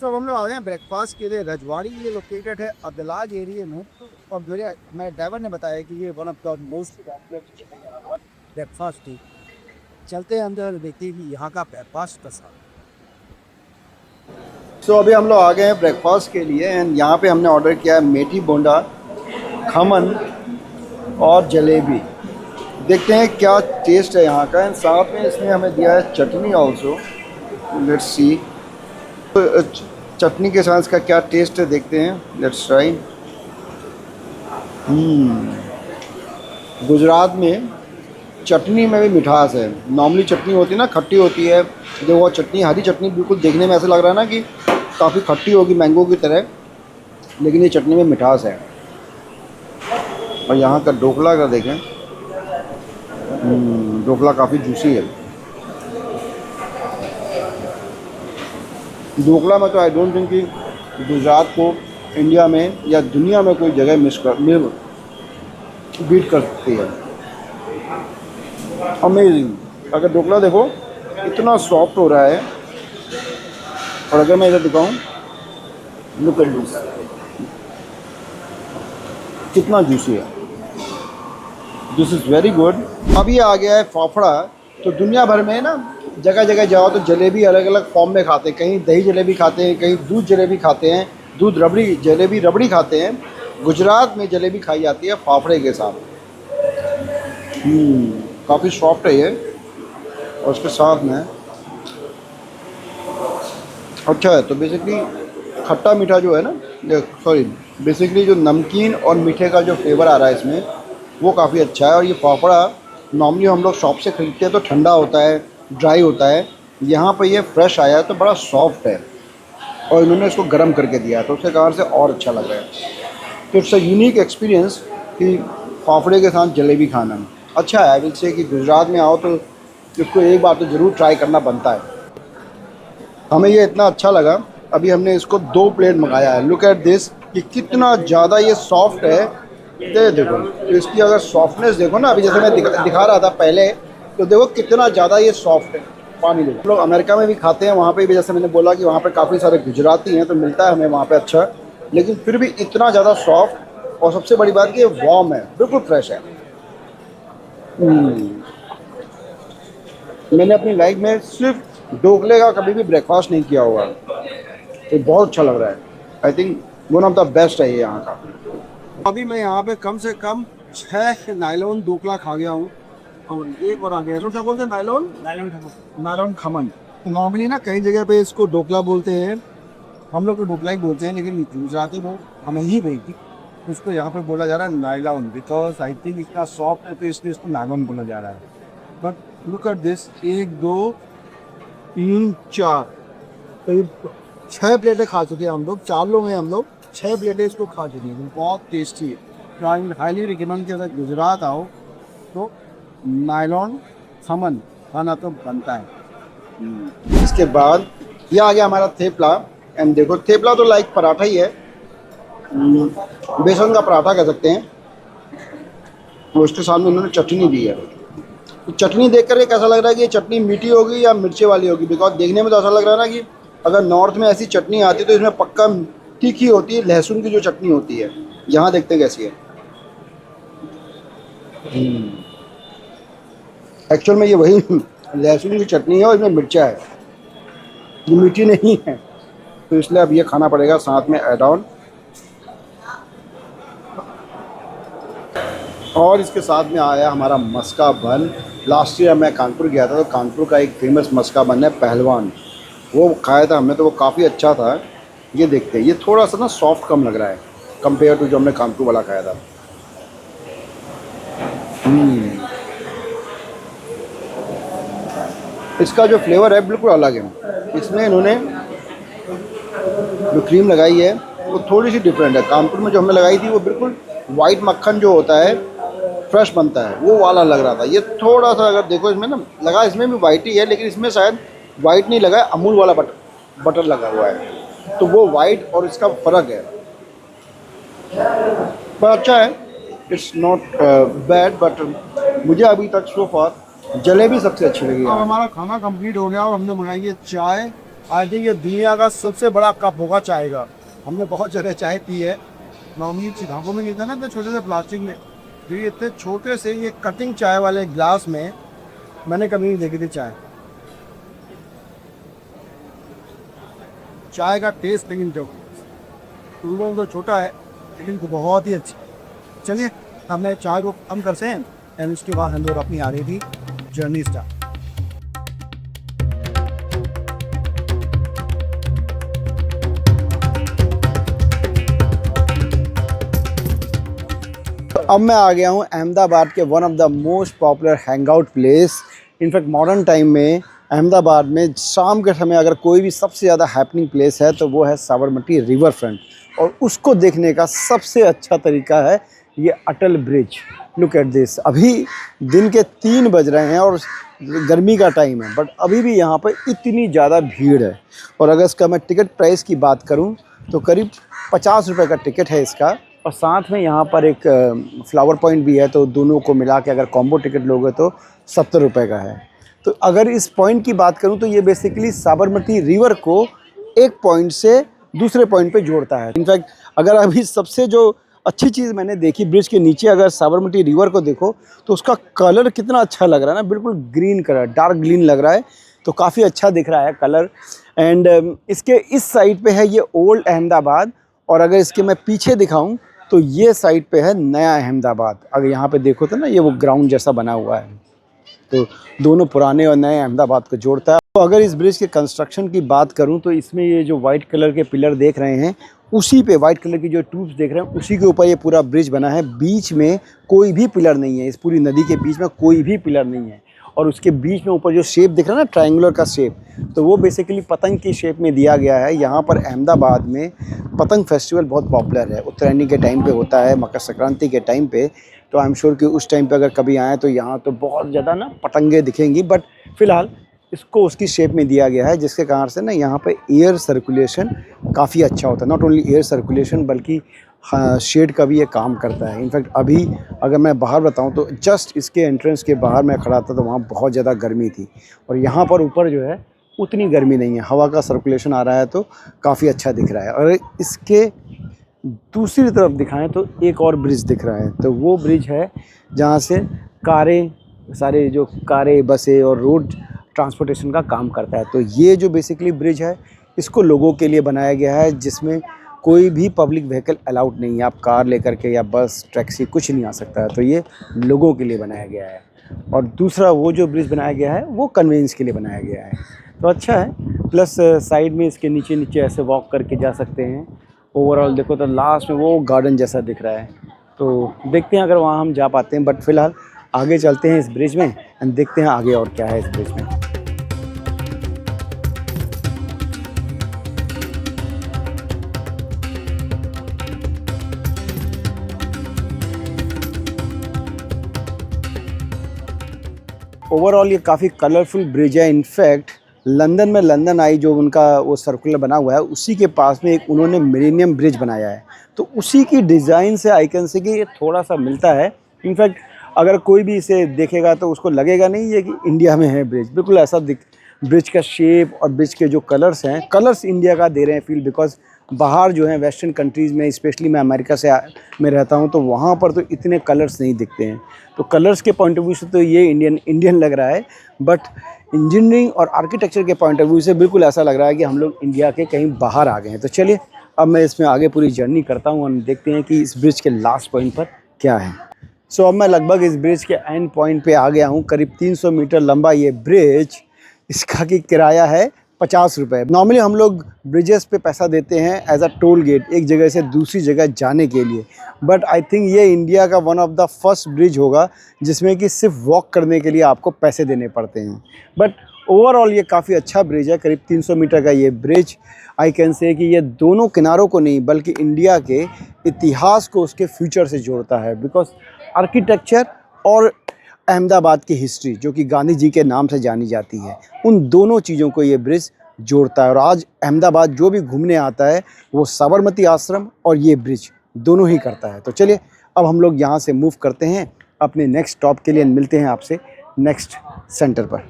तो हम लोग आ गए हैं ब्रेकफास्ट के लिए। रजवाड़ी ये लोकेटेड है अदलाज एरिया में। और मेरे ड्राइवर ने बताया कि ये one of the most breakfast थी। चलते हैं अंदर, देखते हैं कि यहाँ का ब्रेकफास्ट कैसा है। अभी हम लोग आ गए हैं ब्रेकफास्ट के लिए एंड यहाँ पे हमने ऑर्डर किया है मेथी बोंडा, खमन और जलेबी। देखते हैं क्या टेस्ट है यहाँ का। एंड साथ में इसने हमें दिया है चटनी ऑल्सो। लेट्स सी चटनी के साथ इसका क्या टेस्ट है, देखते हैं। Let's try. गुजरात में चटनी में भी मिठास है। नॉर्मली चटनी होती है ना, खट्टी होती है। जो वो चटनी, हरी चटनी, बिल्कुल देखने में ऐसा लग रहा है ना कि काफ़ी खट्टी होगी मैंगो की तरह, लेकिन ये चटनी में मिठास है। और यहाँ का ढोकला का देखें, ढोकला काफ़ी जूसी है। ढोकला में तो आई डोंट थिंक कि गुजरात को इंडिया में या दुनिया में कोई जगह बीट कर सकती है। अमेजिंग। अगर ढोकला देखो इतना सॉफ्ट हो रहा है, और अगर मैं इधर दिखाऊं, लुक एट दिस, कितना जूसी है। This is very good. अब ये आ गया है फाफड़ा। तो दुनिया भर में ना जगह जगह जाओ तो जलेबी अलग अलग फॉर्म में खाते हैं। कहीं दही जलेबी खाते हैं, कहीं दूध जलेबी खाते हैं, दूध रबड़ी जलेबी रबड़ी खाते हैं। गुजरात में जलेबी खाई जाती है फाफड़े के साथ। काफ़ी सॉफ्ट है ये, और उसके साथ में अच्छा है। तो बेसिकली खट्टा मीठा जो है ना, सॉरी, बेसिकली जो नमकीन और मीठे का जो फ्लेवर आ रहा है इसमें, वो काफ़ी अच्छा है। और ये फाफड़ा नॉर्मली हम लोग शॉप से ख़रीदते हैं तो ठंडा होता है, ड्राई होता है। यहाँ पर ये फ्रेश आया है तो बड़ा सॉफ्ट है, और इन्होंने इसको गर्म करके दिया है तो उसके कारण से और अच्छा लग रहा है। तो इट्स अ यूनिक एक्सपीरियंस कि फाफड़े के साथ जलेबी खाना अच्छा है। आई विल से कि गुजरात में आओ तो इसको एक बार तो ज़रूर ट्राई करना बनता है। हमें ये इतना अच्छा लगा, अभी हमने इसको 2 प्लेट मंगाया है। लुक एट दिस कि कितना ज़्यादा ये सॉफ्ट है। देखो, तो इसकी अगर सॉफ्टनेस देखो ना, अभी जैसे मैं दिखा रहा था पहले, तो देखो कितना ज़्यादा ये सॉफ्ट है। पानी देखो। लोग अमेरिका में भी खाते हैं, वहाँ पे भी जैसे मैंने बोला कि वहाँ पे काफ़ी सारे गुजराती हैं तो मिलता है हमें वहाँ पे अच्छा, लेकिन फिर भी इतना ज़्यादा सॉफ्ट। और सबसे बड़ी बात कि ये वार्म है, बिल्कुल फ्रेश है। मैंने अपनी लाइफ में सिर्फ ढोकले का कभी भी ब्रेकफास्ट नहीं किया हुआ। ये बहुत अच्छा लग रहा है। I think one of the best है ये यहाँ का। अभी मैं यहाँ पे कम से कम 6 नायलॉन ढोकला खा गया हूँ। और एक और आ गया, इसको क्या बोलते हैं? Nylon nylon khaman. Nylon khaman. Normally ना कई जगह पे इसको ढोकला बोलते हैं, हम लोग तो ढोकला ही बोलते हैं, लेकिन गुजराती लोग हमें ही भेजी उसको यहाँ पे बोला जा रहा है नायलॉन, बिकॉज आई थिंक इतना सॉफ्ट है तो इसलिए इसको नायलॉन बोला जा रहा है। बट लुक एट दिस, 1 2 3 4, करीब 6 प्लेटें खा चुके हैं हम लोग। 4 लोग हैं हम लोग, 6 प्लेटें इसको खा चुके हैं। बहुत टेस्टी है। तो आई हाईली रिकमेंड कि अगर गुजरात आओ तो नायलॉन खमन खाना तो बनता है। इसके बाद ये आ गया हमारा थेपला। एंड देखो, थेपला तो लाइक पराठा ही है, बेसन का पराठा कह सकते हैं। और उसके सामने उन्होंने चटनी दी है। तो चटनी देख कर कैसा लग रहा है कि ये चटनी मीठी होगी या मिर्ची वाली होगी, बिकॉज देखने में तो ऐसा लग रहा है ना कि अगर नॉर्थ में ऐसी चटनी आती है तो इसमें पक्का तीखी होती है, लहसुन की जो चटनी होती है। यहाँ देखते हैं कैसी है। एक्चुअल में ये वही लहसुन की चटनी है और इसमें मिर्चा है, ये मीठी नहीं है, तो इसलिए अब ये खाना पड़ेगा साथ में एड ऑन। और इसके साथ में आया हमारा मस्का बन। लास्ट ईयर मैं कानपुर गया था तो कानपुर का एक फेमस मस्का बन है पहलवान, वो खाया था हमने तो वो काफ़ी अच्छा था। ये देखते हैं, ये थोड़ा सा ना सॉफ्ट कम लग रहा है कंपेयर टू जो हमने कानपुर वाला खाया था। इसका जो फ्लेवर है बिल्कुल अलग है। इसमें इन्होंने जो क्रीम लगाई है वो थोड़ी सी डिफरेंट है। कानपुर में जो हमने लगाई थी वो बिल्कुल वाइट मक्खन जो होता है फ्रेश बनता है, वो वाला लग रहा था। ये थोड़ा सा अगर देखो इसमें ना लगा, इसमें भी वाइट ही है, लेकिन इसमें शायद वाइट नहीं लगा है, अमूल वाला बटर लगा हुआ है, तो वो वाइट और इसका फ़र्क है। पर अच्छा है, इट्स नॉट बैड। बट मुझे अभी तक सो फार जलेबी सबसे अच्छी लगी अब है। हमारा खाना कंप्लीट हो गया और हमने मंगाई है चाय आई थिंक ये दुनिया का सबसे बड़ा कप होगा चाय का। हमने बहुत जगह चाय पी है, नॉर्मली छिड़ाकों में मिलता है ना, इतने छोटे से प्लास्टिक में। तो ये इतने छोटे से ये कटिंग चाय वाले ग्लास में मैंने कभी नहीं देखी थी चाय। चाय का टेस्ट लेकिन जो टूलों तो छोटा है लेकिन बहुत ही अच्छी। चलिए हमने चाय को कम करते हैं एंड उसके बाद हम लोग अपनी आ रही थी जर्नी स्टार्ट। अब मैं आ गया हूँ अहमदाबाद के one of the most popular hangout place. In fact modern time में अहमदाबाद में शाम के समय अगर कोई भी सबसे ज़्यादा हैपनिंग प्लेस है तो वो है साबरमती रिवर फ्रंट, और उसको देखने का सबसे अच्छा तरीका है ये अटल ब्रिज। Look at this. अभी दिन के 3 बज रहे हैं और गर्मी का टाइम है, बट अभी भी यहाँ पर इतनी ज़्यादा भीड़ है। और अगर इसका मैं टिकट प्राइस की बात करूँ तो करीब 50 रुपये का टिकट है इसका, और साथ में यहाँ पर एक फ्लावर पॉइंट भी है, तो दोनों को मिला के अगर कॉम्बो टिकट लोगे तो 70 रुपये का है। तो अगर इस पॉइंट की बात करूँ तो ये बेसिकली साबरमती रिवर को एक पॉइंट से दूसरे पॉइंट पे जोड़ता है। इनफैक्ट अगर अभी सबसे जो अच्छी चीज़ मैंने देखी, ब्रिज के नीचे अगर साबरमती रिवर को देखो तो उसका कलर कितना अच्छा लग रहा है ना, बिल्कुल ग्रीन कलर, डार्क ग्रीन लग रहा है, तो काफ़ी अच्छा दिख रहा है कलर। एंड इसके इस साइड पे है ये ओल्ड अहमदाबाद, और अगर इसके मैं पीछे दिखाऊं तो ये साइड पे है नया अहमदाबाद। अगर यहाँ पे देखो तो ना ये वो ग्राउंड जैसा बना हुआ है, तो दोनों पुराने और नए अहमदाबाद को जोड़ता है। तो अगर इस ब्रिज के कंस्ट्रक्शन की बात करूं तो इसमें ये जो वाइट कलर के पिलर देख रहे हैं, उसी पे वाइट कलर की जो ट्यूब्स देख रहे हैं उसी के ऊपर ये पूरा ब्रिज बना है। बीच में कोई भी पिलर नहीं है, इस पूरी नदी के बीच में कोई भी पिलर नहीं है। और उसके बीच में ऊपर जो शेप दिख रहा है ना, ट्रायंगुलर का शेप, तो वो बेसिकली पतंग की शेप में दिया गया है। यहाँ पर अहमदाबाद में पतंग फेस्टिवल बहुत पॉपुलर है, उत्तरायणी के टाइम पे होता है, मकर संक्रांति के टाइम पे। तो आई एम श्योर कि उस टाइम पे अगर कभी आएँ तो यहाँ तो बहुत ज़्यादा ना पतंगे दिखेंगी, बट फ़िलहाल इसको उसकी शेप में दिया गया है, जिसके कारण से ना यहाँ पे एयर सर्कुलेशन काफ़ी अच्छा होता है। नॉट ओनली एयर सर्कुलेशन बल्कि शेड का भी ये काम करता है। इनफैक्ट अभी अगर मैं बाहर बताऊँ तो जस्ट इसके एंट्रेंस के बाहर मैं खड़ा था तो वहाँ बहुत ज़्यादा गर्मी थी, और यहाँ पर ऊपर जो है उतनी गर्मी नहीं है, हवा का सर्कुलेशन आ रहा है तो काफ़ी अच्छा दिख रहा है। और इसके दूसरी तरफ दिखाएं तो एक और ब्रिज दिख रहा है, तो वो ब्रिज है जहाँ से कारें, सारे जो कारें, बसें और रोड ट्रांसपोर्टेशन का काम करता है। तो ये जो बेसिकली ब्रिज है इसको लोगों के लिए बनाया गया है, जिसमें कोई भी पब्लिक व्हीकल अलाउड नहीं है। आप कार लेकर के या बस, टैक्सी कुछ नहीं आ सकता है, तो ये लोगों के लिए बनाया गया है। और दूसरा वो जो ब्रिज बनाया गया है वो कन्वेंस के लिए बनाया गया है, तो अच्छा है। प्लस साइड में इसके नीचे नीचे ऐसे वॉक करके जा सकते हैं। ओवरऑल देखो तो लास्ट में वो गार्डन जैसा दिख रहा है, तो देखते हैं अगर वहाँ हम जा पाते हैं। बट फ़िलहाल आगे चलते हैं इस ब्रिज में एंड देखते हैं आगे और क्या है इस ब्रिज में। ओवरऑल ये काफ़ी कलरफुल ब्रिज है। इनफैक्ट लंदन में लंदन आई जो उनका वो सर्कुलर बना हुआ है, उसी के पास में एक उन्होंने मिलेनियम ब्रिज बनाया है, तो उसी की डिज़ाइन से आई कैन से कि ये थोड़ा सा मिलता है। इनफैक्ट अगर कोई भी इसे देखेगा तो उसको लगेगा नहीं है कि इंडिया में है ब्रिज, बिल्कुल ऐसा दिख। ब्रिज का शेप और ब्रिज के जो कलर्स हैं, कलर्स इंडिया का दे रहे हैं फील, बिकॉज बाहर जो है वेस्टर्न कंट्रीज़ में, स्पेशली मैं अमेरिका में रहता हूँ, तो वहाँ पर तो इतने कलर्स नहीं दिखते हैं। तो कलर्स के पॉइंट ऑफ व्यू से तो ये इंडियन लग रहा है, बट इंजीनियरिंग और आर्किटेक्चर के पॉइंट ऑफ व्यू से बिल्कुल ऐसा लग रहा है कि हम लोग इंडिया के कहीं बाहर आ गए हैं। तो चलिए अब मैं इसमें आगे पूरी जर्नी करता हूँ और देखते हैं कि इस ब्रिज के लास्ट पॉइंट पर क्या है। सो अब मैं लगभग इस ब्रिज के एंड पॉइंट पे आ गया हूँ। करीब 300 मीटर लंबा ये ब्रिज, इसका की किराया है 50 रुपये। नॉर्मली हम लोग ब्रिजेस पे पैसा देते हैं एज अ टोल गेट, एक जगह से दूसरी जगह जाने के लिए, बट आई थिंक ये इंडिया का one of the first bridge होगा जिसमें कि सिर्फ वॉक करने के लिए आपको पैसे देने पड़ते हैं। बट ओवरऑल ये काफ़ी अच्छा ब्रिज है। करीब 300 मीटर का ये ब्रिज, आई कैन से कि ये दोनों किनारों को नहीं बल्कि इंडिया के इतिहास को उसके फ्यूचर से जोड़ता है, बिकॉज आर्किटेक्चर और अहमदाबाद की हिस्ट्री जो कि गांधी जी के नाम से जानी जाती है, उन दोनों चीज़ों को ये ब्रिज जोड़ता है। और आज अहमदाबाद जो भी घूमने आता है वो साबरमती आश्रम और ये ब्रिज दोनों ही करता है। तो चलिए अब हम लोग यहाँ से मूव करते हैं अपने नेक्स्ट स्टॉप के लिए, मिलते हैं आपसे नेक्स्ट सेंटर पर।